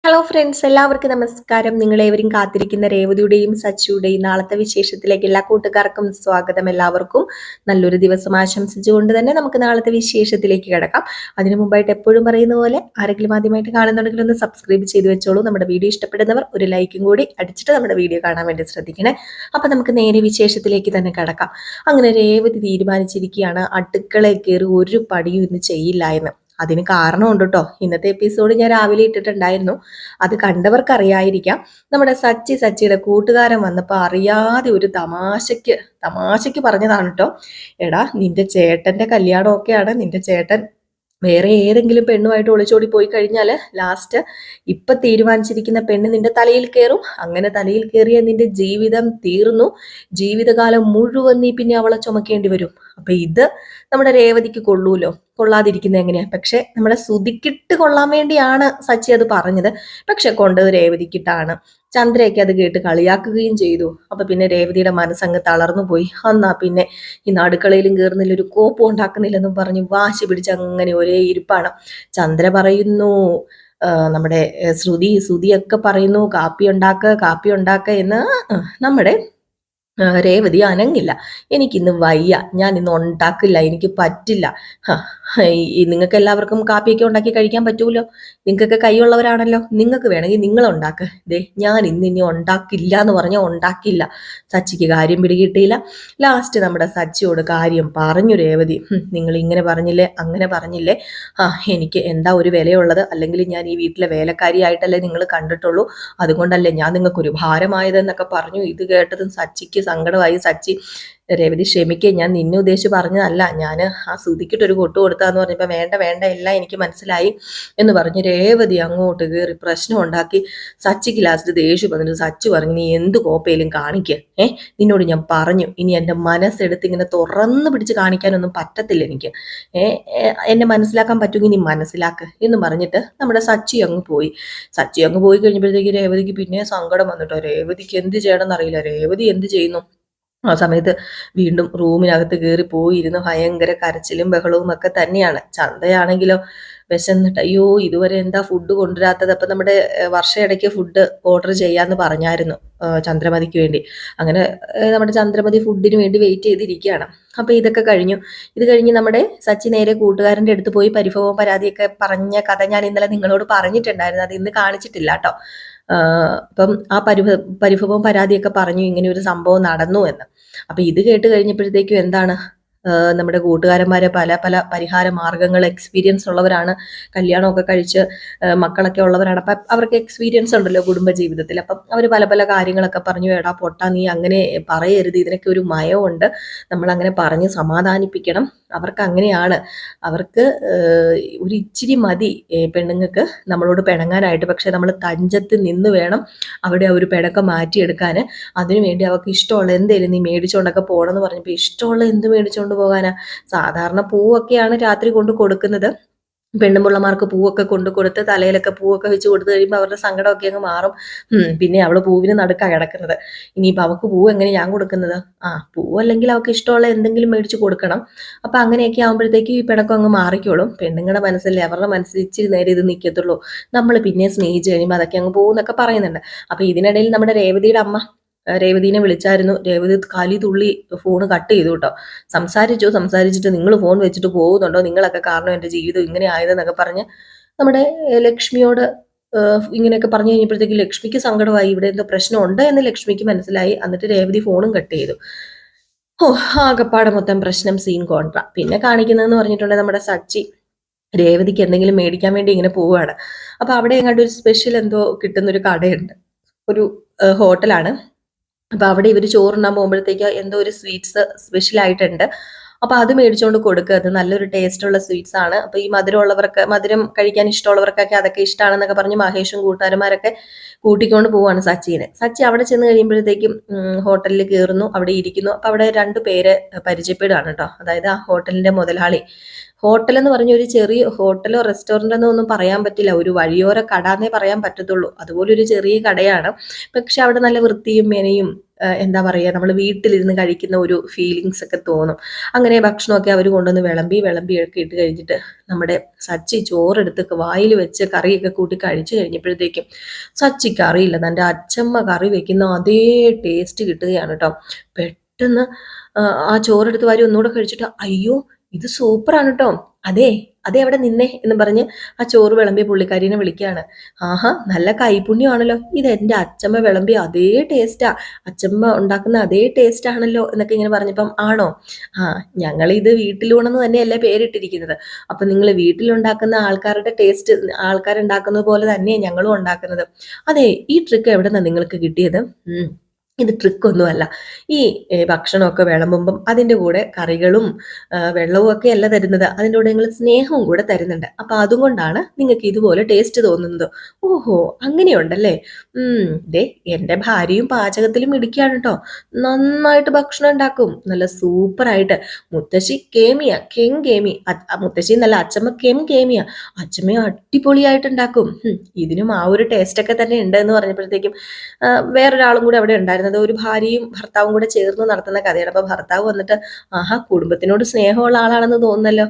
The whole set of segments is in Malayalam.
ഹലോ ഫ്രണ്ട്സ്, എല്ലാവർക്കും നമസ്കാരം. നിങ്ങളേവരും കാത്തിരിക്കുന്ന രേവതിയുടെയും സച്ചിയുടെയും നാളത്തെ വിശേഷത്തിലേക്ക് എല്ലാ കൂട്ടുകാർക്കും സ്വാഗതം. എല്ലാവർക്കും നല്ലൊരു ദിവസം ആശംസിച്ചുകൊണ്ട് തന്നെ നമുക്ക് നാളത്തെ വിശേഷത്തിലേക്ക് കിടക്കാം. അതിനു മുമ്പായിട്ട് എപ്പോഴും പറയുന്ന പോലെ ആരെങ്കിലും ആദ്യമായിട്ട് കാണുന്നുണ്ടെങ്കിൽ ഒന്ന് സബ്സ്ക്രൈബ് ചെയ്ത് വെച്ചോളൂ. നമ്മുടെ വീഡിയോ ഇഷ്ടപ്പെടുന്നവർ ഒരു ലൈക്കും കൂടി അടിച്ചിട്ട് നമ്മുടെ വീഡിയോ കാണാൻ വേണ്ടി ശ്രദ്ധിക്കണേ. അപ്പൊ നമുക്ക് നേരെ വിശേഷത്തിലേക്ക് തന്നെ കിടക്കാം. അങ്ങനെ രേവതി തീരുമാനിച്ചിരിക്കുകയാണ് അടുക്കളയിൽ കയറി ഒരു പടിയും ഇന്ന് ചെയ്യില്ല എന്ന്. അതിന് കാരണമുണ്ട് കേട്ടോ. ഇന്നത്തെ എപ്പിസോഡ് ഞാൻ രാവിലെ ഇട്ടിട്ടുണ്ടായിരുന്നു. അത് കണ്ടവർക്ക് അറിയായിരിക്കാം. നമ്മുടെ സച്ചിയുടെ കൂട്ടുകാരൻ വന്നപ്പോൾ അറിയാതെ ഒരു തമാശയ്ക്ക് പറഞ്ഞതാണ് കേട്ടോ. എടാ, നിന്റെ ചേട്ടന്റെ കല്യാണമൊക്കെയാണ്. നിന്റെ ചേട്ടൻ വേറെ ഏതെങ്കിലും പെണ്ണുമായിട്ട് ഒളിച്ചോടി പോയി കഴിഞ്ഞാൽ ലാസ്റ്റ് ഇപ്പൊ തീരുമാനിച്ചിരിക്കുന്ന പെണ്ണ് നിന്റെ തലയിൽ കയറും. അങ്ങനെ തലയിൽ കയറിയ നിന്റെ ജീവിതം തീർന്നു. ജീവിതകാലം മുഴുവൻ നീ പിന്നെ അവളെ ചുമക്കേണ്ടി വരും. അപ്പൊ ഇത് നമ്മുടെ രേവതിക്ക് കൊള്ളൂലോ. കൊള്ളാതിരിക്കുന്നത് എങ്ങനെയാ? പക്ഷെ നമ്മളെ സുതിക്കിട്ട് കൊള്ളാൻ വേണ്ടിയാണ് സച്ചി അത് പറഞ്ഞത്. പക്ഷെ കൊണ്ടത് രേവതിക്കിട്ടാണ്. ചന്ദ്രയൊക്കെ അത് കേട്ട് കളിയാക്കുകയും ചെയ്തു. അപ്പൊ പിന്നെ രേവതിയുടെ മനസ്സങ്ങ് തളർന്നു പോയി. എന്നാ പിന്നെ ഈ അടുക്കളയിലും കയറുന്നില്ല, ഒരു കോപ്പം ഉണ്ടാക്കുന്നില്ലെന്നും പറഞ്ഞ് വാശി പിടിച്ച് അങ്ങനെ ഒരേ ഇരിപ്പാണ്. ചന്ദ്ര പറയുന്നു, നമ്മുടെ ശ്രുതിയൊക്കെ പറയുന്നു കാപ്പി ഉണ്ടാക്ക എന്ന്. നമ്മുടെ രേവതി അനങ്ങില്ല. എനിക്കിന്ന് വയ്യ, ഞാൻ ഇന്ന് ഉണ്ടാക്കില്ല, എനിക്ക് പറ്റില്ല. നിങ്ങൾക്ക് എല്ലാവർക്കും കാപ്പിയൊക്കെ ഉണ്ടാക്കി കഴിക്കാൻ പറ്റൂലോ. നിങ്ങൾക്കൊക്കെ കൈയുള്ളവരാണല്ലോ, നിങ്ങൾക്ക് വേണമെങ്കിൽ നിങ്ങൾ ഉണ്ടാക്ക്. ഞാൻ ഇനി ഉണ്ടാക്കില്ല എന്ന് പറഞ്ഞാൽ ഉണ്ടാക്കില്ല. സച്ചിക്ക് കാര്യം പിടികിട്ടിയില്ല. ലാസ്റ്റ് നമ്മുടെ സച്ചിയോട് കാര്യം പറഞ്ഞു രേവതി. നിങ്ങൾ ഇങ്ങനെ പറഞ്ഞില്ലേ, അങ്ങനെ പറഞ്ഞില്ലേ, എനിക്ക് എന്താ ഒരു വിലയുള്ളത്? അല്ലെങ്കിൽ ഞാൻ ഈ വീട്ടിലെ വേലക്കാരിയായിട്ടല്ലേ നിങ്ങൾ കണ്ടിട്ടുള്ളൂ, അതുകൊണ്ടല്ലേ ഞാൻ നിങ്ങൾക്കൊരു ഭാരമായതെന്നൊക്കെ പറഞ്ഞു. ഇത് കേട്ടതും സച്ചിക്ക് സങ്കടമായി. സച്ചി, രേവതി ക്ഷമിക്കേ, ഞാൻ നിന്നെ ഉദ്ദേശിച്ച് പറഞ്ഞതല്ല, ഞാൻ ആ ശ്രുതിക്കിട്ടൊരു കൊട്ടു കൊടുത്താന്ന് പറഞ്ഞപ്പോൾ വേണ്ട എല്ലാം എനിക്ക് മനസ്സിലായി എന്ന് പറഞ്ഞ് രേവതി അങ്ങോട്ട് കയറി പ്രശ്നം ഉണ്ടാക്കി. സച്ചിക്ക് ലാസ്റ്റ് ദേഷ്യം വന്നിട്ട് സച്ചി പറഞ്ഞു, നീ എന്ത് കോപ്പയിലും കാണിക്കുക. നിന്നോട് ഞാൻ പറഞ്ഞു, ഇനി എൻ്റെ മനസ്സെടുത്ത് ഇങ്ങനെ തുറന്ന് പിടിച്ച് കാണിക്കാനൊന്നും പറ്റത്തില്ല എനിക്ക്. എന്നെ മനസ്സിലാക്കാൻ പറ്റുമെങ്കിൽ നീ മനസ്സിലാക്ക് എന്ന് പറഞ്ഞിട്ട് നമ്മുടെ സച്ചി അങ്ങ് പോയി കഴിഞ്ഞപ്പോഴത്തേക്ക് രേവതിക്ക് പിന്നെ സങ്കടം വന്നിട്ടോ. രേവതിക്ക് എന്ത് ചെയ്യണമെന്ന് അറിയില്ല. രേവതി എന്ത് ചെയ്യുന്നു? ആ സമയത്ത് വീണ്ടും റൂമിനകത്ത് കയറി പോയിരുന്ന് ഭയങ്കര കരച്ചിലും ബഹളവും ഒക്കെ തന്നെയാണ്. ചന്തയാണെങ്കിലോ വിശന്നിട്ട്, അയ്യോ ഇതുവരെ എന്താ ഫുഡ് കൊണ്ടുവരാത്തത്? അപ്പം നമ്മുടെ വർഷ ഇടയ്ക്ക് ഫുഡ് ഓർഡർ ചെയ്യാന്ന് പറഞ്ഞായിരുന്നു ചന്ദ്രമതിക്ക് വേണ്ടി. അങ്ങനെ നമ്മുടെ ചന്ദ്രമതി ഫുഡിന് വേണ്ടി വെയിറ്റ് ചെയ്തിരിക്കുകയാണ്. അപ്പൊ ഇതൊക്കെ കഴിഞ്ഞു. ഇത് കഴിഞ്ഞ് നമ്മുടെ സച്ചി നേരെ കൂട്ടുകാരൻ്റെ അടുത്ത് പോയി പരിഭവവും പരാതിയൊക്കെ പറഞ്ഞ കഥ ഞാൻ ഇന്നലെ നിങ്ങളോട് പറഞ്ഞിട്ടുണ്ടായിരുന്നു. അത് ഇന്ന് കാണിച്ചിട്ടില്ല കേട്ടോ. അപ്പം ആ പരിഭവവും പരാതിയൊക്കെ പറഞ്ഞു ഇങ്ങനെ ഒരു സംഭവം നടന്നു എന്ന്. അപ്പൊ ഇത് കേട്ട് കഴിഞ്ഞപ്പോഴത്തേക്കും എന്താണ്, നമ്മുടെ കൂട്ടുകാരന്മാരെ പല പല പരിഹാര മാർഗങ്ങൾ എക്സ്പീരിയൻസ് ഉള്ളവരാണ്, കല്യാണമൊക്കെ കഴിച്ച് മക്കളൊക്കെ ഉള്ളവരാണ്. അപ്പം അവർക്ക് എക്സ്പീരിയൻസ് ഉണ്ടല്ലോ കുടുംബജീവിതത്തിൽ. അപ്പം അവർ പല പല കാര്യങ്ങളൊക്കെ പറഞ്ഞു. എടാ പൊട്ടാ, നീ അങ്ങനെ പറയരുത്, ഇതിനൊക്കെ ഒരു മയമുണ്ട്, നമ്മൾ അങ്ങനെ പറഞ്ഞ് സമാധാനിപ്പിക്കണം. അവർക്ക് അങ്ങനെയാണ്, അവർക്ക് ഒരു ഇച്ചിരി മതി പെണ്ണുങ്ങൾക്ക് നമ്മളോട് പിണങ്ങാനായിട്ട്. പക്ഷെ നമ്മൾ തഞ്ചത്ത് നിന്ന് വേണം അവിടെ ഒരു പിണക്കം മാറ്റിയെടുക്കാൻ. അതിനുവേണ്ടി അവർക്ക് ഇഷ്ടമുള്ള എന്തേലും നീ മേടിച്ചുകൊണ്ടൊക്കെ പോകണമെന്ന് പറഞ്ഞപ്പോൾ ഇഷ്ടമുള്ള എന്ത് മേടിച്ചുകൊണ്ട് പോകാനാ? സാധാരണ പൂവൊക്കെയാണ് രാത്രി കൊണ്ട് കൊടുക്കുന്നത്. പെണ്ണുമ്പിള്ളമാർക്ക് പൂവൊക്കെ കൊണ്ട് കൊടുത്ത് തലയിലൊക്കെ പൂവൊക്കെ വെച്ച് കൊടുത്തു കഴിയുമ്പോൾ അവരുടെ സങ്കടമൊക്കെ അങ്ങ് മാറും. പിന്നെ അവള് പൂവിന് നടുക്കാ കിടക്കുന്നത്. ഇനിയിപ്പോൾ അവൾക്ക് പൂവ് എങ്ങനെ ഞാൻ കൊടുക്കുന്നത്? പൂവ് അല്ലെങ്കിൽ അവൾക്ക് ഇഷ്ടമുള്ള എന്തെങ്കിലും മേടിച്ച് കൊടുക്കണം. അപ്പൊ അങ്ങനെയൊക്കെ ആകുമ്പോഴത്തേക്ക് ഈ പിണക്കം അങ്ങ് മാറിക്കോളും. പെണ്ണുങ്ങളുടെ മനസ്സല്ലേ, അവരുടെ മനസ്സിൽ ഇച്ചിരി നേരെ ഇത് നിൽക്കത്തുള്ളൂ. നമ്മൾ പിന്നെ സ്നേഹിച്ച് കഴിയുമ്പോൾ അതൊക്കെ അങ്ങ് പോകുന്നൊക്കെ പറയുന്നുണ്ട്. അപ്പൊ ഇതിനിടയിൽ നമ്മുടെ രേവതിയുടെ അമ്മ രേവതിനെ വിളിച്ചായിരുന്നു. രേവതി കാലി തുള്ളി ഫോൺ കട്ട് ചെയ്തു കേട്ടോ. സംസാരിച്ചിട്ട് നിങ്ങൾ ഫോൺ വെച്ചിട്ട് പോകുന്നുണ്ടോ? നിങ്ങളൊക്കെ കാരണം എൻ്റെ ജീവിതം ഇങ്ങനെ ആയതെന്നൊക്കെ പറഞ്ഞ് നമ്മുടെ ലക്ഷ്മിയോട് ഇങ്ങനെയൊക്കെ പറഞ്ഞു കഴിഞ്ഞപ്പോഴത്തേക്ക് ലക്ഷ്മിക്ക് സങ്കടമായി. ഇവിടെ എന്തോ പ്രശ്നമുണ്ട് എന്ന് ലക്ഷ്മിക്ക് മനസ്സിലായി. എന്നിട്ട് രേവതി ഫോണും കട്ട് ചെയ്തു. ആകപ്പാടെ മൊത്തം പ്രശ്നം, സീൻ കോൺട്ര. പിന്നെ കാണിക്കുന്നതെന്ന് പറഞ്ഞിട്ടുണ്ടെങ്കിൽ നമ്മുടെ സച്ചി രേവതിക്ക് എന്തെങ്കിലും മേടിക്കാൻ വേണ്ടി ഇങ്ങനെ പോവുകയാണ്. അപ്പൊ അവിടെ എങ്ങാണ്ട് ഒരു സ്പെഷ്യൽ എന്തോ കിട്ടുന്നൊരു കടയുണ്ട്, ഒരു ഹോട്ടലാണ്. അപ്പൊ അവിടെ ഇവർ ചോറുണ്ണാൻ പോകുമ്പോഴത്തേക്ക് എന്തോ ഒരു സ്വീറ്റ്സ് സ്പെഷ്യൽ ആയിട്ടുണ്ട്. അപ്പൊ അത് മേടിച്ചുകൊണ്ട് കൊടുക്കുക. അത് നല്ലൊരു ടേസ്റ്റ് ഉള്ള സ്വീറ്റ്സ് ആണ്. അപ്പൊ ഈ മധുരം കഴിക്കാൻ ഇഷ്ടമുള്ളവർക്കൊക്കെ അതൊക്കെ ഇഷ്ടമാണെന്നൊക്കെ പറഞ്ഞ് മഹേഷും കൂട്ടുകാരന്മാരൊക്കെ കൂട്ടിക്കൊണ്ട് പോവാണ് സച്ചിനെ. സച്ചി അവിടെ ചെന്ന് കഴിയുമ്പോഴത്തേക്കും ഹോട്ടലിൽ കയറുന്നു, അവിടെ ഇരിക്കുന്നു. അപ്പൊ അവിടെ 2 പേര് പരിചയപ്പെടുകയാണ് കേട്ടോ. അതായത് ആ ഹോട്ടലിന്റെ മുതലാളി. ഹോട്ടൽ എന്ന് പറഞ്ഞ ഒരു ചെറിയ ഹോട്ടലോ റെസ്റ്റോറൻ്റ് ഒന്നും പറയാൻ പറ്റില്ല, ഒരു വഴിയോര കട എന്നേ പറയാൻ പറ്റത്തുള്ളൂ. അതുപോലെ ഒരു ചെറിയ കടയാണ്. പക്ഷെ അവിടെ നല്ല വൃത്തിയും മെനയും എന്താ പറയുക, നമ്മൾ വീട്ടിലിരുന്ന് കഴിക്കുന്ന ഒരു ഫീലിങ്സ് ഒക്കെ തോന്നും. അങ്ങനെ ഭക്ഷണമൊക്കെ അവർ കൊണ്ടുവന്ന് വിളമ്പിയൊക്കെ ഇട്ട് കഴിഞ്ഞിട്ട് നമ്മുടെ സച്ചി ചോറെടുത്ത് വായിൽ വെച്ച് കറിയൊക്കെ കൂട്ടി കഴിച്ചു കഴിഞ്ഞപ്പോഴത്തേക്കും സച്ചിക്ക് അറിയില്ല, തൻ്റെ അച്ഛമ്മ കറി വെക്കുന്ന അതേ ടേസ്റ്റ് കിട്ടുകയാണ് കേട്ടോ. പെട്ടെന്ന് ആ ചോറെടുത്ത് വാരി ഒന്നുകൂടെ കഴിച്ചിട്ട്, അയ്യോ ഇത് സൂപ്പറാണ് കേട്ടോ, അതെ അതെ അവിടെ നിന്നേ എന്ന് പറഞ്ഞ് ആ ചോറ് വിളമ്പിയ പുള്ളിക്കാരിനെ വിളിക്കുകയാണ്. ആഹാ നല്ല കൈപുണ്യമാണല്ലോ, ഇത് എൻ്റെ അച്ഛമ്മ വിളമ്പിയ അതേ ടേസ്റ്റാ, അച്ഛമ്മ ഉണ്ടാക്കുന്ന അതേ ടേസ്റ്റ് ആണല്ലോ എന്നൊക്കെ ഇങ്ങനെ പറഞ്ഞപ്പം, ആണോ, ആ ഞങ്ങൾ ഇത് വീട്ടിലൂണെന്ന് തന്നെയല്ലേ പേരിട്ടിരിക്കുന്നത്, അപ്പൊ നിങ്ങൾ വീട്ടിലുണ്ടാക്കുന്ന ആൾക്കാരുടെ ടേസ്റ്റ് ആൾക്കാരുണ്ടാക്കുന്നത് പോലെ തന്നെയാണ് ഞങ്ങളും ഉണ്ടാക്കുന്നത്. അതെ ഈ ട്രിക്ക് എവിടെ നിന്നാണ് നിങ്ങൾക്ക് കിട്ടിയത്? ഇത് ട്രിക്കൊന്നുമല്ല. ഈ ഭക്ഷണമൊക്കെ വിളമ്പുമ്പം അതിൻ്റെ കൂടെ കറികളും വെള്ളവും ഒക്കെ അല്ല തരുന്നത്, അതിൻ്റെ കൂടെ നിങ്ങൾ സ്നേഹവും കൂടെ തരുന്നുണ്ട്. അപ്പം അതുകൊണ്ടാണ് നിങ്ങൾക്ക് ഇതുപോലെ ടേസ്റ്റ് തോന്നുന്നത്. ഓഹോ അങ്ങനെയുണ്ടല്ലേ. ദേ എൻ്റെ ഭാര്യയും പാചകത്തിലും മിടുക്കിയാണ് കേട്ടോ, നന്നായിട്ട് ഭക്ഷണം ഉണ്ടാക്കും, നല്ല സൂപ്പറായിട്ട്. മുത്തശ്ശി കേമിയ കേമി, മുത്തശ്ശി എന്നല്ല അച്ഛമ്മ കേമിയ, അച്ഛമ്മയും അടിപൊളിയായിട്ട് ഉണ്ടാക്കും. ഇതിനും ആ ഒരു ടേസ്റ്റൊക്കെ തന്നെ ഉണ്ട് എന്ന് പറഞ്ഞപ്പോഴത്തേക്കും വേറൊരാളും കൂടെ അവിടെ ഉണ്ടായിരുന്നത്, ഒരു ഭാര്യയും ഭർത്താവും കൂടെ ചേർന്ന് നടത്തുന്ന കഥയാണ്. അപ്പൊ ഭർത്താവ് വന്നിട്ട്, ആഹാ കുടുംബത്തിനോട് സ്നേഹമുള്ള ആളാണെന്ന് തോന്നുന്നല്ലോ.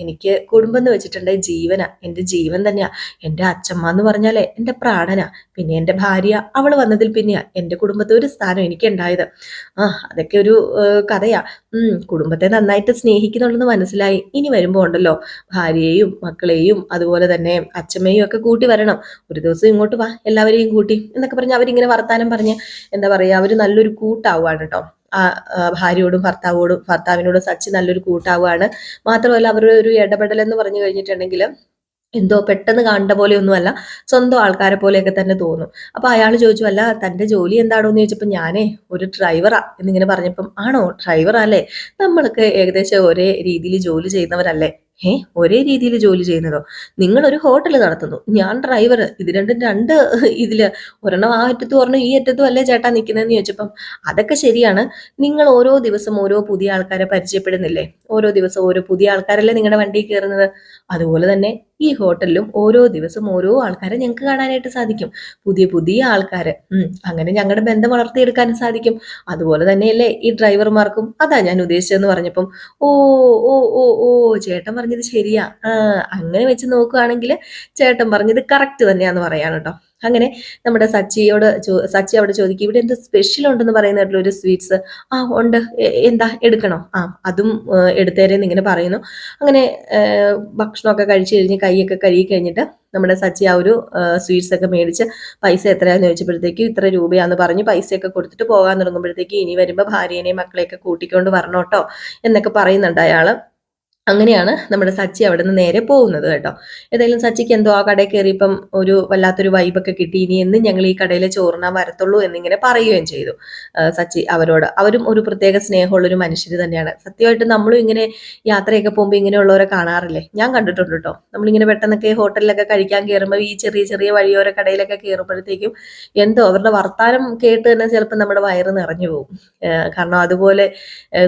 എനിക്ക് കുടുംബം എന്ന് വെച്ചിട്ടുണ്ടെ ജീവനാ, എൻ്റെ ജീവൻ തന്നെയാ. എൻ്റെ അച്ഛമ്മ എന്ന് പറഞ്ഞാലേ എൻ്റെ പ്രാണനാ, പിന്നെ എൻ്റെ ഭാര്യ അവൾ വന്നതിൽ പിന്നെയാ എൻ്റെ കുടുംബത്തെ ഒരു സ്ഥാനം എനിക്ക് ഉണ്ടായത്. അതൊക്കെ ഒരു കഥയാ. കുടുംബത്തെ നന്നായിട്ട് സ്നേഹിക്കുന്നുണ്ടെന്ന് മനസ്സിലായി. ഇനി വരുമ്പോ ഉണ്ടല്ലോ ഭാര്യയെയും മക്കളെയും അതുപോലെ തന്നെ അച്ഛമ്മയും ഒക്കെ കൂട്ടി വരണം, ഒരു ദിവസം ഇങ്ങോട്ട് വാ എല്ലാവരെയും കൂട്ടി എന്നൊക്കെ പറഞ്ഞ് അവരിങ്ങനെ വർത്താനം പറഞ്ഞ് എന്താ പറയാ, അവര് നല്ലൊരു കൂട്ടാവുകയാണ് കേട്ടോ. ആ ഭാര്യയോടും ഭർത്താവിനോടും സച്ചി നല്ലൊരു കൂട്ടാവുകയാണ്. മാത്രമല്ല അവരുടെ ഒരു ഇടപെടൽ എന്ന് പറഞ്ഞു കഴിഞ്ഞിട്ടുണ്ടെങ്കിൽ എന്തോ പെട്ടെന്ന് കാണേണ്ട പോലെയൊന്നുമല്ല, സ്വന്തം ആൾക്കാരെ പോലെയൊക്കെ തന്നെ തോന്നും. അപ്പൊ അയാൾ ചോദിച്ചു, അല്ല തന്റെ ജോലി എന്താണോ എന്ന് ചോദിച്ചപ്പോൾ ഞാനേ ഒരു ഡ്രൈവറാ എന്നിങ്ങനെ പറഞ്ഞപ്പം, ആണോ ഡ്രൈവറാ അല്ലേ, നമ്മളൊക്കെ ഏകദേശം ഒരേ രീതിയിൽ ജോലി ചെയ്യുന്നവരല്ലേ. ഒരേ രീതിയിൽ ജോലി ചെയ്യുന്നതോ, നിങ്ങളൊരു ഹോട്ടൽ നടത്തുന്നു, ഞാൻ ഡ്രൈവർ, ഇത് രണ്ടും രണ്ട് ഇതില്, ഒരെണ്ണം ആ അറ്റത്തും ഒരെണ്ണം ഈ അറ്റത്തും അല്ലേ ചേട്ടാ നിൽക്കുന്നതെന്ന് ചോദിച്ചപ്പം, അതൊക്കെ ശരിയാണ്, നിങ്ങൾ ഓരോ ദിവസം ഓരോ പുതിയ ആൾക്കാരെ പരിചയപ്പെടുന്നില്ലേ, ഓരോ ദിവസം ഓരോ പുതിയ ആൾക്കാരല്ലേ നിങ്ങളുടെ വണ്ടിയിൽ കയറുന്നത്, അതുപോലെ തന്നെ ഈ ഹോട്ടലിലും ഓരോ ദിവസം ഓരോ ആൾക്കാരെ ഞങ്ങൾക്ക് കാണാനായിട്ട് സാധിക്കും, പുതിയ പുതിയ ആൾക്കാര്. അങ്ങനെ ഞങ്ങളുടെ ബന്ധം വളർത്തിയെടുക്കാനും സാധിക്കും. അതുപോലെ തന്നെയല്ലേ ഈ ഡ്രൈവർമാർക്കും, അതാ ഞാൻ ഉദ്ദേശിച്ചതെന്ന് പറഞ്ഞപ്പം, ഓ ഓ ഓ ഓ ചേട്ടൻ പറഞ്ഞത് ശരിയാ, അങ്ങനെ വെച്ച് നോക്കുകയാണെങ്കിൽ ചേട്ടൻ പറഞ്ഞത് കറക്റ്റ് തന്നെയാന്ന് പറയാണ് കേട്ടോ. അങ്ങനെ നമ്മുടെ സച്ചി അവിടെ ചോദിക്കും, ഇവിടെ എന്ത് സ്പെഷ്യൽ ഉണ്ടെന്ന് പറയുന്ന ഒരു സ്വീറ്റ്സ്. ഉണ്ട്, എന്താ എടുക്കണോ? അതും എടുത്തേരെന്ന് ഇങ്ങനെ പറയുന്നു. അങ്ങനെ ഭക്ഷണമൊക്കെ കഴിച്ചു കഴിഞ്ഞ് കൈയൊക്കെ കഴുകി കഴിഞ്ഞിട്ട് നമ്മുടെ സച്ചി ആ ഒരു സ്വീറ്റ്സ് ഒക്കെ മേടിച്ച് പൈസ എത്രയാന്ന് ചോദിച്ചപ്പോഴത്തേക്ക് ഇത്ര രൂപയാന്ന് പറഞ്ഞ് പൈസയൊക്കെ കൊടുത്തിട്ട് പോകാൻ തുടങ്ങുമ്പോഴത്തേക്ക്, ഇനി വരുമ്പോൾ ഭാര്യേനെയും മക്കളെയൊക്കെ കൂട്ടിക്കൊണ്ട് വരണോട്ടോ എന്നൊക്കെ പറയുന്നുണ്ട് അയാള്. അങ്ങനെയാണ് നമ്മുടെ സച്ചി അവിടെ നിന്ന് നേരെ പോകുന്നത് കേട്ടോ. ഏതായാലും സച്ചിക്ക് എന്തോ ആ കടയിൽ കയറിയപ്പം ഒരു വല്ലാത്തൊരു വൈബൊക്കെ കിട്ടി, ഇനി എന്നും ഞങ്ങൾ ഈ കടയിൽ ചോറിനാൻ വരത്തുള്ളൂ എന്നിങ്ങനെ പറയുകയും ചെയ്തു സച്ചി അവരോട്. അവരും ഒരു പ്രത്യേക സ്നേഹമുള്ളൊരു മനുഷ്യർ തന്നെയാണ്. സത്യമായിട്ട് നമ്മളും ഇങ്ങനെ യാത്രയൊക്കെ പോകുമ്പോൾ ഇങ്ങനെയുള്ളവരെ കാണാറില്ലേ, ഞാൻ കണ്ടിട്ടുണ്ട് കേട്ടോ. നമ്മളിങ്ങനെ പെട്ടെന്നൊക്കെ ഹോട്ടലിലൊക്കെ കഴിക്കാൻ കയറുമ്പോൾ ഈ ചെറിയ ചെറിയ വഴിയോര കടയിലൊക്കെ കയറുമ്പോഴത്തേക്കും എന്തോ അവരുടെ വർത്താനം കേട്ട് തന്നെ ചിലപ്പോൾ നമ്മുടെ വയറ് നിറഞ്ഞു പോകും. കാരണം അതുപോലെ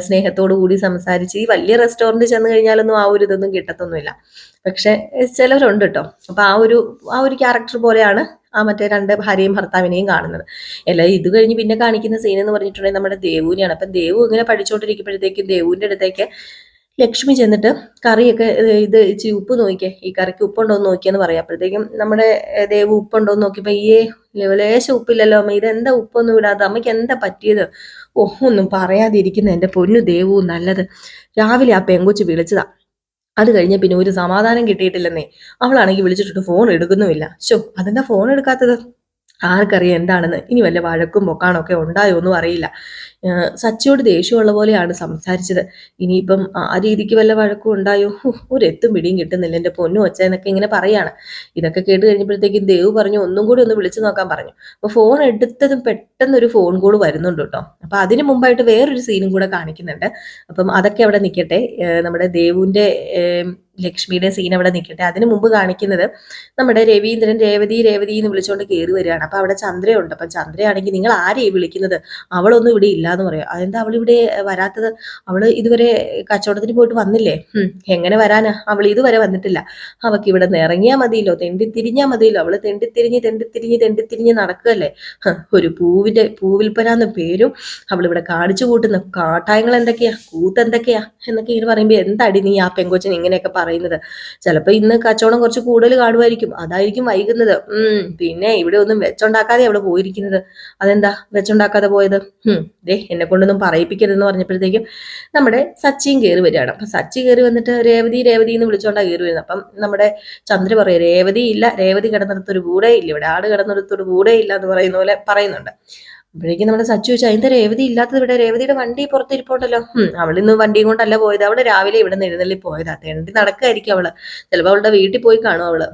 സ്നേഹത്തോടു കൂടി സംസാരിച്ച് ഈ വലിയ റെസ്റ്റോറൻറ്റ് ചെന്ന് കഴിഞ്ഞാലൊന്നും ആ ഒരു ഇതൊന്നും കിട്ടത്തൊന്നുമില്ല. പക്ഷെ ചിലവരുണ്ട് കേട്ടോ. അപ്പൊ ആ ഒരു ക്യാരക്ടർ പോലെയാണ് ആ മറ്റേ രണ്ട് ഭാര്യയും ഭർത്താവിനെയും കാണുന്നത്. അല്ല ഇത് കഴിഞ്ഞ് പിന്നെ കാണിക്കുന്ന സീൻ എന്ന് പറഞ്ഞിട്ടുണ്ടെങ്കിൽ നമ്മുടെ ദേവുവിനെയാണ്. അപ്പം ദേവു ഇങ്ങനെ പഠിച്ചുകൊണ്ടിരിക്കുമ്പോഴത്തേക്കും ദേവുവിൻ്റെ അടുത്തേക്ക് ലക്ഷ്മി ചെന്നിട്ട് കറിയൊക്കെ ഇത് ഇച്ചിരി ഉപ്പ് നോക്കിയേ, ഈ കറിക്ക് ഉപ്പുണ്ടോ എന്ന് നോക്കിയെന്ന് പറയാം. അപ്പോഴത്തേക്കും നമ്മുടെ ദേവു ഉപ്പുണ്ടോ എന്ന് നോക്കിയപ്പോൾ ലേശം ഉപ്പില്ലല്ലോ അമ്മ, ഇതെന്താ ഉപ്പൊന്നും ഇടാതെ, അമ്മയ്ക്ക് എന്താ പറ്റിയത്? ഒന്നും പറയാതിരിക്കുന്ന എൻ്റെ പൊന്നു ദേവു നല്ലത്. രാവിലെ ആ പെങ്കൊച്ച് വിളിച്ചതാ, അത് കഴിഞ്ഞ പിന്നെ ഒരു സമാധാനം കിട്ടിയിട്ടില്ലെന്നേ. അവളാണെങ്കിൽ വിളിച്ചിട്ട് ഫോൺ എടുക്കുന്നുമില്ല. അതെന്താ ഫോൺ എടുക്കാത്തത്? ആർക്കറിയാം എന്താണെന്ന്. ഇനി വല്ല വഴക്കും പൊക്കാണൊക്കെ ഉണ്ടായോ ഒന്നും അറിയില്ല. സച്ചിയോട് ദേഷ്യമുള്ള പോലെയാണ് സംസാരിച്ചത്. ഇനിയിപ്പം ആ രീതിക്ക് വല്ല വഴക്കും ഉണ്ടായോ? ഒരു എത്തും പിടിയും കിട്ടുന്നില്ല എൻ്റെ പൊന്നു ഒച്ച എന്നൊക്കെ ഇങ്ങനെ പറയാണ്. ഇതൊക്കെ കേട്ട് കഴിഞ്ഞപ്പോഴത്തേക്കും ദേവ് പറഞ്ഞു ഒന്നും കൂടി ഒന്ന് വിളിച്ചു നോക്കാൻ പറഞ്ഞു. അപ്പൊ ഫോൺ എടുത്തതും പെട്ടെന്നൊരു ഫോൺ കോൾ വരുന്നുണ്ട് കേട്ടോ. അപ്പൊ അതിന് മുമ്പായിട്ട് വേറൊരു സീനും കൂടെ കാണിക്കുന്നുണ്ട്. അപ്പം അതൊക്കെ അവിടെ നിൽക്കട്ടെ. നമ്മുടെ ദേവുവിന്റെ ലക്ഷ്മിയുടെ സീൻ അവിടെ നിൽക്കട്ടെ. അതിന് മുമ്പ് കാണിക്കുന്നത് നമ്മുടെ രവീന്ദ്രൻ രേവതി എന്ന് വിളിച്ചുകൊണ്ട് കയറി വരികയാണ്. അപ്പൊ അവിടെ ചന്ദ്രയുണ്ട്. അപ്പൊ ചന്ദ്രയാണെങ്കിൽ നിങ്ങൾ ആരെയും വിളിക്കുന്നത്, അവളൊന്നും ഇവിടെ ഇല്ല എന്ന് പറയാം. അതെന്താ അവളിവിടെ വരാത്തത്? അവള് ഇതുവരെ കച്ചവടത്തിന് പോയിട്ട് വന്നില്ലേ? എങ്ങനെ വരാനാ? അവൾ ഇതുവരെ വന്നിട്ടില്ല. അവൾക്ക് ഇവിടെ നിന്ന് ഇറങ്ങിയാൽ മതിയല്ലോ, തെണ്ടിത്തിരിഞ്ഞാൽ മതിയല്ലോ. അവള് തെണ്ടിത്തിരിഞ്ഞ് നടക്കുകയല്ലേ. ഒരു പൂവിൽപ്പന പേരും അവളിവിടെ കാണിച്ചു കൂട്ടുന്ന കാട്ടായങ്ങൾ എന്തൊക്കെയാ, കൂത്തെന്തൊക്കെയാ എന്നൊക്കെ ഇങ്ങനെ പറയുമ്പോ എന്താടി നീ ആ പെങ്കൊച്ചിന് ഇങ്ങനെയൊക്കെ പറയുന്നത്? ചിലപ്പോ ഇന്ന് കച്ചവടം കുറച്ച് കൂടുതൽ കാണുമായിരിക്കും, അതായിരിക്കും വൈകുന്നത്. പിന്നെ ഇവിടെ ഒന്നും വെച്ചുണ്ടാക്കാതെ അവള് പോയിരിക്കുന്നത്. അതെന്താ വെച്ചുണ്ടാക്കാതെ പോയത്? എന്നെ കൊണ്ടൊന്നും പറയിപ്പിക്കരുതെന്ന് പറഞ്ഞപ്പോഴത്തേക്കും നമ്മുടെ സച്ചിയും കയറി വരികയാണ്. അപ്പൊ സച്ചി കയറി വന്നിട്ട് രേവതി എന്ന് വിളിച്ചോണ്ടാ കയറി വരുന്നത്. അപ്പം നമ്മുടെ ചന്ദ്ര പറയും, രേവതി ഇല്ല, രേവതി കിടന്നിടത്തൊരു കൂടെ ഇല്ല, ഇവിടെ ആട് കിടന്നിടത്തൊരു കൂടെ ഇല്ല എന്ന് പറയുന്ന പോലെ പറയുന്നുണ്ട്. അപ്പോഴേക്കും നമ്മുടെ സച്ചു ചോദിച്ചാൽ അതിന്റെ രേവതി ഇല്ലാത്തത് ഇവിടെ, രേവതിയുടെ വണ്ടി പുറത്തിരിപ്പുണ്ടല്ലോ. അവളിന്ന് വണ്ടിയും കൊണ്ടല്ല പോയത്, അവള് രാവിലെ ഇവിടെ നിന്ന് എഴുന്നള്ളി പോയതാ, തെണ്ടി നടക്കായിരിക്കും അവള്. ചിലപ്പോ അവളുടെ വീട്ടിൽ പോയി കാണും അവള്.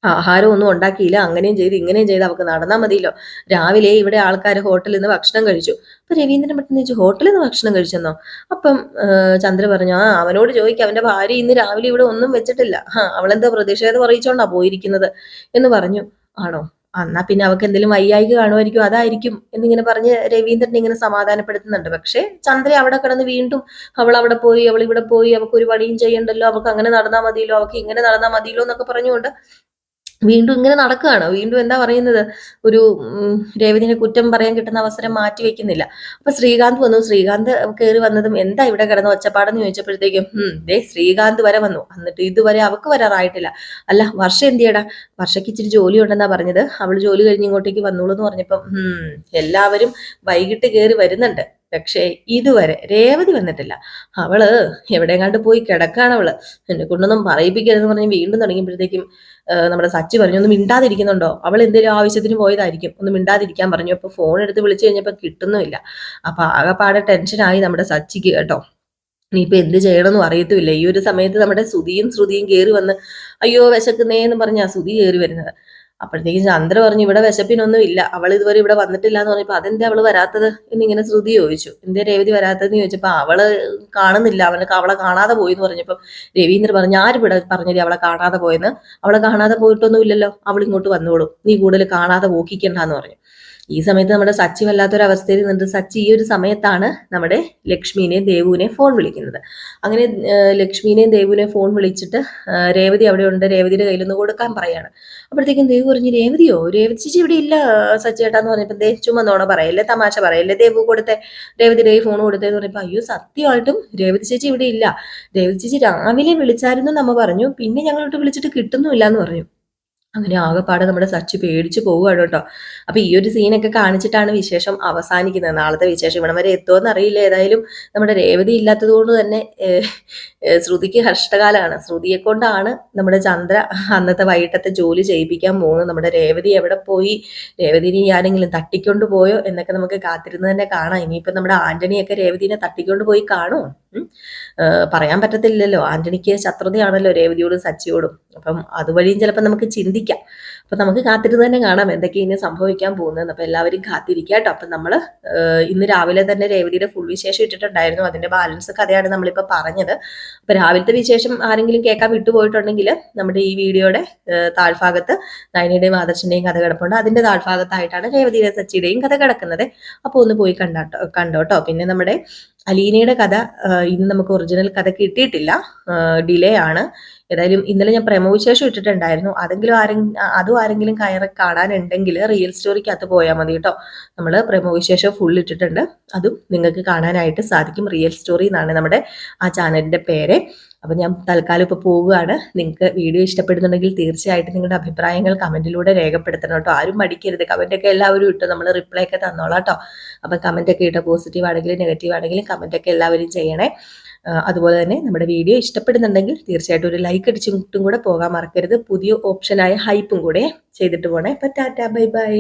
ആഹാരം ഒന്നും ഉണ്ടാക്കിയില്ല, അങ്ങനെയും ചെയ്ത് ഇങ്ങനെയും ചെയ്ത് അവൾക്ക് നടന്നാൽ മതിയല്ലോ. രാവിലെ ഇവിടെ ആൾക്കാർ ഹോട്ടലിൽ നിന്ന് ഭക്ഷണം കഴിച്ചു. അപ്പൊ രവീന്ദ്രൻ പെട്ടെന്ന് ചോദിച്ചു, ഹോട്ടലിൽ നിന്ന് ഭക്ഷണം കഴിച്ചെന്നോ? അപ്പം ചന്ദ്ര പറഞ്ഞു, അവനോട് ചോദിക്കും, അവന്റെ ഭാര്യ ഇന്ന് രാവിലെ ഇവിടെ ഒന്നും വെച്ചിട്ടില്ല, അവളെന്തോ പ്രതിഷേധം അറിയിച്ചോണ്ടാ പോയിരിക്കുന്നത് എന്ന് പറഞ്ഞു. ആണോ? എന്നാ പിന്നെ അവൾക്ക് എന്തെങ്കിലും വയ്യായിക കാണുമായിരിക്കും, അതായിരിക്കും എന്നിങ്ങനെ പറഞ്ഞ് രവീന്ദ്രൻ ഇങ്ങനെ സമാധാനപ്പെടുത്തുന്നുണ്ട്. പക്ഷെ ചന്ദ്ര അവിടെ കിടന്ന് വീണ്ടും അവൾ അവിടെ പോയി, അവൾ ഇവിടെ പോയി, അവൾക്ക് ഒരു പണിയും ചെയ്യണ്ടല്ലോ, അവൾക്ക് അങ്ങനെ നടന്നാൽ മതിയല്ലോ, അവൾക്ക് ഇങ്ങനെ നടന്നാൽ മതിയല്ലോ എന്നൊക്കെ പറഞ്ഞുകൊണ്ട് വീണ്ടും ഇങ്ങനെ നടക്കുകയാണ്. വീണ്ടും എന്താ പറയുന്നത്, ഒരു രേവതിനെ കുറ്റം പറയാൻ കിട്ടുന്ന അവസരം മാറ്റി വെക്കുന്നില്ല. അപ്പൊ ശ്രീകാന്ത് വന്നു. ശ്രീകാന്ത് കയറി വന്നതും എന്താ ഇവിടെ കിടന്ന് ഒച്ചപ്പാടെന്ന് ചോദിച്ചപ്പോഴത്തേക്കും ശ്രീകാന്ത് വരെ വന്നു. എന്നിട്ട് ഇതുവരെ അവക്ക് വരാറായിട്ടില്ല. അല്ല, വർഷ എന്തിയടാ? വർഷയ്ക്ക് ഇച്ചിരി ജോലി ഉണ്ടെന്നാ പറഞ്ഞത്, അവൾ ജോലി കഴിഞ്ഞ് ഇങ്ങോട്ടേക്ക് വന്നോളൂ എന്ന് പറഞ്ഞപ്പം എല്ലാവരും വൈകിട്ട് കയറി വരുന്നുണ്ട്, പക്ഷേ ഇതുവരെ രേവതി വന്നിട്ടില്ല. അവള് എവിടെയെങ്ങാണ്ട് പോയി കിടക്കാണ്. അവള് എന്നെ കൊണ്ടൊന്നും പറയിപ്പിക്കരുതെന്ന് പറഞ്ഞ് വീണ്ടും തുടങ്ങിയപ്പോഴത്തേക്കും നമ്മുടെ സച്ചി പറഞ്ഞു, ഒന്ന് മിണ്ടാതിരിക്കുന്നുണ്ടോ? അവൾ എന്തെങ്കിലും ആവശ്യത്തിന് പോയതായിരിക്കും, ഒന്ന് മിണ്ടാതിരിക്കാൻ പറഞ്ഞു. അപ്പൊ ഫോൺ എടുത്ത് വിളിച്ചു കഴിഞ്ഞപ്പോ കിട്ടുന്നുമില്ല. അപ്പൊ ആകെപ്പാടെ ടെൻഷനായി നമ്മുടെ സച്ചിക്ക് കേട്ടോ. ഇനിയിപ്പൊ എന്ത് ചെയ്യണമെന്നും അറിയത്തുമില്ല. ഈ ഒരു സമയത്ത് നമ്മുടെ ശ്രുതിയും കയറി വന്ന് അയ്യോ വിശക്കുന്നേന്ന് പറഞ്ഞാ ശ്രുതി കയറി വരുന്നത്. അപ്പോഴത്തേക്കും ചന്ദ്ര പറഞ്ഞു, ഇവിടെ വിശപ്പിനൊന്നും ഇല്ല, അവൾ ഇതുവരെ ഇവിടെ വന്നിട്ടില്ല എന്ന് പറഞ്ഞപ്പോ അതെന്താ അവള് വരാത്തത് എന്നിങ്ങനെ ശ്രുതി ചോദിച്ചു. എന്തേ രേവതി വരാത്തതെന്ന് ചോദിച്ചപ്പോ അവള് കാണുന്നില്ല, അവളെ കാണാതെ പോയി എന്ന് പറഞ്ഞപ്പോ രവീന്ദ്രൻ പറഞ്ഞു, ആര് ഇവിടെ പറഞ്ഞത് അവളെ കാണാതെ പോയെന്ന്? അവളെ കാണാതെ പോയിട്ടൊന്നും ഇല്ലല്ലോ, അവൾ ഇങ്ങോട്ട് വന്നോളൂ, നീ കൂടുതൽ കാണാതെ പോക്കിക്കണ്ടെന്ന് പറഞ്ഞു. ഈ സമയത്ത് നമ്മുടെ സച്ചി വല്ലാത്തൊരവസ്ഥയിൽ നിന്നിട്ട് സച്ചി ഈ ഒരു സമയത്താണ് നമ്മുടെ ലക്ഷ്മിനെയും ദേവുവിനെയും ഫോൺ വിളിക്കുന്നത്. അങ്ങനെ ലക്ഷ്മിനെയും ദേവുവിനെയും ഫോൺ വിളിച്ചിട്ട് രേവതി അവിടെ ഉണ്ട്, രേവതിയുടെ കയ്യിലൊന്ന് കൊടുക്കാൻ പറയാണ്. അപ്പോഴത്തേക്കും ദേവു പറഞ്ഞു, രേവതിയോ? രേവതി ചേച്ചി ഇവിടെ ഇല്ല സച്ചിയേട്ടാന്ന് പറഞ്ഞപ്പോ ചുമ്മാ നോണ പറയല്ലേ, തമാശ പറയല്ലേ, ദേവു കൊടുത്തേ, രേവതിയുടെ കൈ ഫോൺ കൊടുത്തേന്ന് പറഞ്ഞപ്പോ അയ്യോ സത്യമായിട്ടും രേവതി ചേച്ചി ഇവിടെ ഇല്ല, രേവതി ചേച്ചി രാവിലെ വിളിച്ചായിരുന്നു നമ്മ പറഞ്ഞു, പിന്നെ ഞങ്ങളോട്ട് വിളിച്ചിട്ട് കിട്ടുന്നുമില്ല എന്ന് പറഞ്ഞു. അങ്ങനെ ആകെപ്പാടെ നമ്മുടെ സച്ചി പേടിച്ചു പോവുകയാണ് കേട്ടോ. അപ്പൊ ഈ ഒരു സീനൊക്കെ കാണിച്ചിട്ടാണ് വിശേഷം അവസാനിക്കുന്നത്. നാളത്തെ വിശേഷം ഇവിടം വരെ എത്തുമെന്ന് അറിയില്ല. ഏതായാലും നമ്മുടെ രേവതി ഇല്ലാത്തത് കൊണ്ട് തന്നെ ശ്രുതിക്ക് കഷ്ടകാലമാണ്. ശ്രുതിയെ കൊണ്ടാണ് നമ്മുടെ ചന്ദ്ര അന്നത്തെ വൈകിട്ടത്തെ ജോലി ചെയ്യിപ്പിക്കാൻ പോകുന്നത്. നമ്മുടെ രേവതി എവിടെ പോയി, രേവതിനെ ആരെങ്കിലും തട്ടിക്കൊണ്ട് പോയോ എന്നൊക്കെ നമുക്ക് കാത്തിരുന്ന് തന്നെ കാണാം. ഇനിയിപ്പോ നമ്മുടെ ആന്റണിയൊക്കെ രേവതിനെ തട്ടിക്കൊണ്ട് പോയി കാണുമോ? പറയാൻ പറ്റത്തില്ലല്ലോ. ആന്റണിക്ക് ശത്രുതയാണല്ലോ രേവതിയോടും സച്ചിയോടും. അപ്പം അതുവഴിയും ചിലപ്പോൾ നമുക്ക് ചിന്തിക്കാം. അപ്പൊ നമുക്ക് കാത്തിരുന്ന് തന്നെ കാണാം എന്തൊക്കെ ഇനി സംഭവിക്കാൻ പോകുന്നത്. അപ്പൊ എല്ലാവരും കാത്തിരിക്കുക കേട്ടോ. അപ്പൊ നമ്മള് ഇന്ന് രാവിലെ തന്നെ രേവതിയുടെ ഫുൾ വിശേഷം ഇട്ടിട്ടുണ്ടായിരുന്നു, അതിന്റെ ബാലൻസ് കഥയാണ് നമ്മളിപ്പോ പറഞ്ഞത്. അപ്പൊ രാവിലത്തെ വിശേഷം ആരെങ്കിലും കേൾക്കാൻ വിട്ടുപോയിട്ടുണ്ടെങ്കിൽ നമ്മുടെ ഈ വീഡിയോയുടെ താഴ്ഭാഗത്ത് നയനയുടെയും ആദർശിന്റെയും കഥ കിടപ്പുണ്ട്. അതിന്റെ താഴ്ഭാഗത്തായിട്ടാണ് രേവതിയുടെ സച്ചിയുടെയും കഥ കിടക്കുന്നത്. അപ്പൊ ഒന്ന് പോയി കണ്ടോട്ടോ. പിന്നെ നമ്മുടെ അലീനയുടെ കഥ ഇന്ന് നമുക്ക് ഒറിജിനൽ കഥ കിട്ടിയിട്ടില്ല, ഡിലേ ആണ്. ഏതായാലും ഇന്നലെ ഞാൻ പ്രമോ വിശേഷം ഇട്ടിട്ടുണ്ടായിരുന്നു, അതും ആരെങ്കിലും കയറി കാണാനുണ്ടെങ്കിൽ റിയൽ സ്റ്റോറിക്കകത്ത് പോയാൽ മതി കേട്ടോ. നമ്മൾ പ്രമോ വിശേഷം ഫുൾ ഇട്ടിട്ടുണ്ട്, അതും നിങ്ങൾക്ക് കാണാനായിട്ട് സാധിക്കും. റിയൽ സ്റ്റോറി എന്നാണ് നമ്മുടെ ആ ചാനലിന്റെ പേര്. അപ്പൊ ഞാൻ തൽക്കാലം ഇപ്പൊ പോവുകയാണ്. നിങ്ങൾക്ക് വീഡിയോ ഇഷ്ടപ്പെടുന്നുണ്ടെങ്കിൽ തീർച്ചയായിട്ടും നിങ്ങളുടെ അഭിപ്രായങ്ങൾ കമന്റിലൂടെ രേഖപ്പെടുത്തണം കേട്ടോ. ആരും മടിക്കരുത്, കമന്റൊക്കെ എല്ലാവരും ഇട്ട് നമ്മൾ റിപ്ലൈ ഒക്കെ തന്നോളാം കേട്ടോ. അപ്പൊ കമന്റൊക്കെ ഇട്ടോ, പോസിറ്റീവ് ആണെങ്കിലും നെഗറ്റീവ് ആണെങ്കിലും കമന്റൊക്കെ എല്ലാവരും ചെയ്യണേ. അതുപോലെ തന്നെ നമ്മുടെ വീഡിയോ ഇഷ്ടപ്പെടുന്നുണ്ടെങ്കിൽ തീർച്ചയായിട്ടും ഒരു ലൈക്ക് അടിച്ചിട്ടും കൂടെ പോകാൻ മറക്കരുത്. പുതിയ ഓപ്ഷനായ ഹൈപ്പും കൂടെ ചെയ്തിട്ട് പോണേ. അപ്പൊ ടാറ്റാ, ബൈ ബൈ.